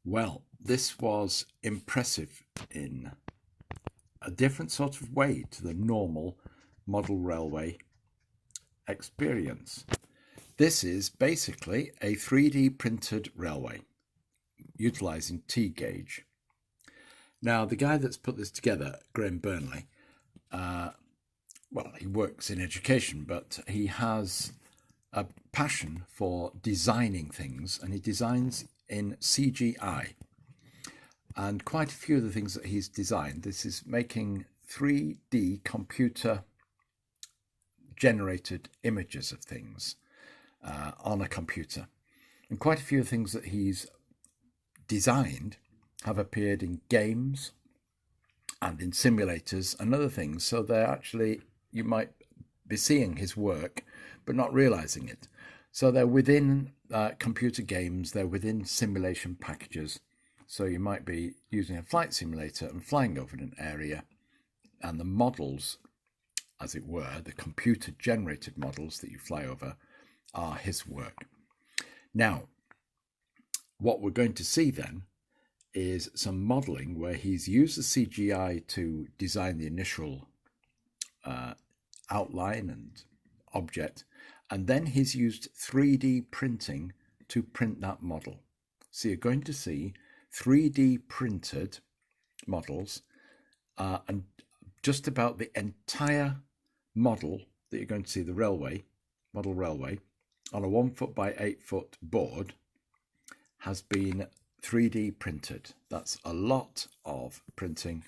Well, this was impressive in a different sort of way to the normal model railway experience. This is basically a 3D printed railway utilizing T-gauge. Now, the guy that's put this together, Graham Burnley, well, he works in education, but he has a passion for designing things, and he designs in CGI. And quite a few of the things that he's designed, this is making 3D computer generated images of things on a computer. And quite a few of the things that he's designed have appeared in games and in simulators and other things. So they're actually, you might be seeing his work, but not realizing it. So they're within computer games, they're within simulation packages. So you might be using a flight simulator and flying over an area, and the models, as it were, the computer generated models that you fly over are his work. Now, what we're going to see then is some modeling where he's used the CGI to design the initial outline and object, and then he's used 3D printing to print that model. So you're going to see 3D printed models and just about the entire model that you're going to see, the model railway, on a 1 foot by 8 foot board has been 3D printed. That's a lot of printing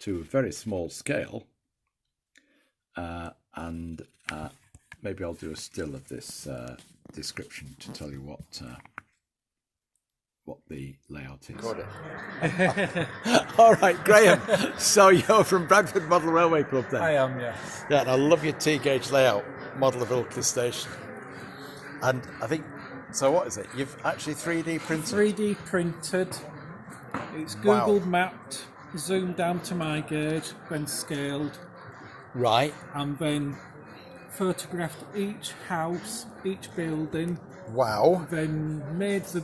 to a very small scale. And maybe I'll do a still of this description to tell you what the layout is. Got it. All right, Graham. So you're from Bradford Model Railway Club then? I am, yes. Yeah, and I love your T-gauge layout, model of Ilkley Station. And I think, so what is it? You've actually 3D printed? 3D printed. It's Google mapped, zoomed down to my gauge, then scaled. Right. And then photographed each house, each building. Wow. Then made the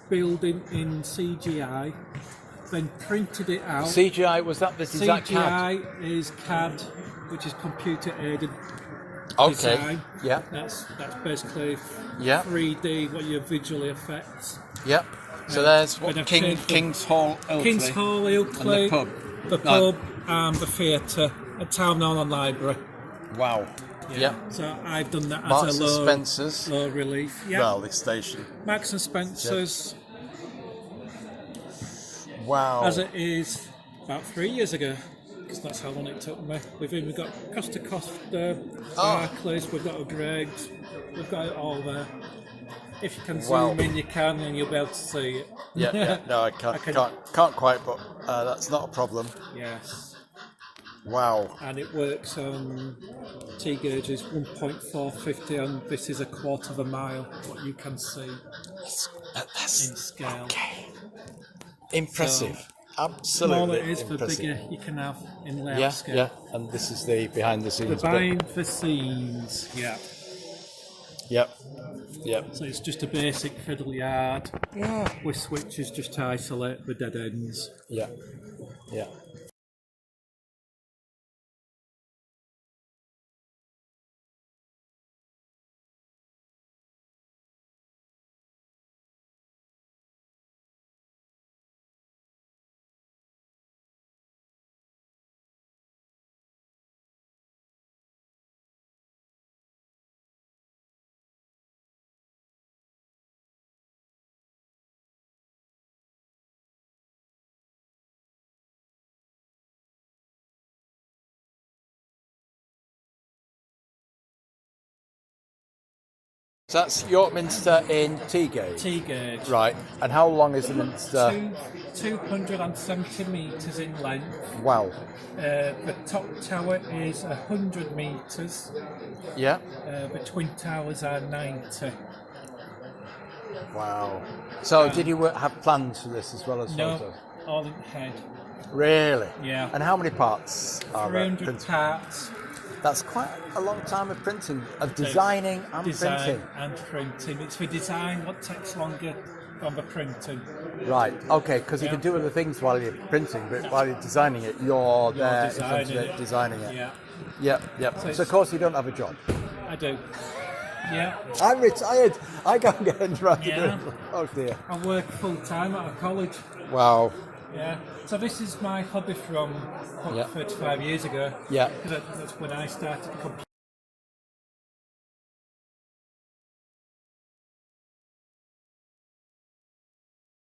building in CGI. Then printed it out. CGI, was that this? Is that CAD? CGI is CAD, which is computer aided Okay. design. Yeah. That's basically Yeah. 3D, what your visually affects. Yep. So there's When what I've King's changed Hall, Ilkley. King's Hall, Ilkley, And the pub. the pub, and the theatre, a Town Hall and Library. Wow. Yeah. So I've done that Marks as and a low, Spencer's. low relief. Yeah. Railway Station. Marks and Spencer's, Wow. as it is about 3 years ago, because that's how long it took me. We've got Costa Costa, Barclays, we've got O'Greg's, we've got it all there. If you can zoom in, you can, and you'll be able to see it. Yeah. No, I can't quite, but that's not a problem. Yes. Wow. And it works on T-gauge is 1.450, and this is 1/4 of a mile, what you can see That's in scale. okay. Impressive. The Absolutely smaller it is, the impressive. bigger you can have in layout scale. Yeah. And this is the behind the scenes. The behind the scenes, yeah. Yep. So it's just a basic fiddle yard with switches just to isolate the dead ends. Yeah. So that's York Minster in T-gauge. T-gauge. Right. And how long is the Minster? 270 metres in length. Wow. The top tower is 100 metres. Yeah. The twin towers are 90. Wow. So did you have plans for this as well as No, photos? all in head. Really? Yeah. And how many parts are there? 300 parts. That's quite a long time of printing, of designing and Design printing. and printing. It's the design what takes longer than the printing. Right. Okay. Because you can do other things while you're printing, but while you're designing it, you're there designing it. Yeah. Yep. Yep. So of course you don't have a job. I do. Yeah. I'm retired. I can't get around to Yeah. do it. Oh dear. I work full time at a college. Wow. Yeah. So this is my hobby from 35 years ago. Yeah. Because that's when I started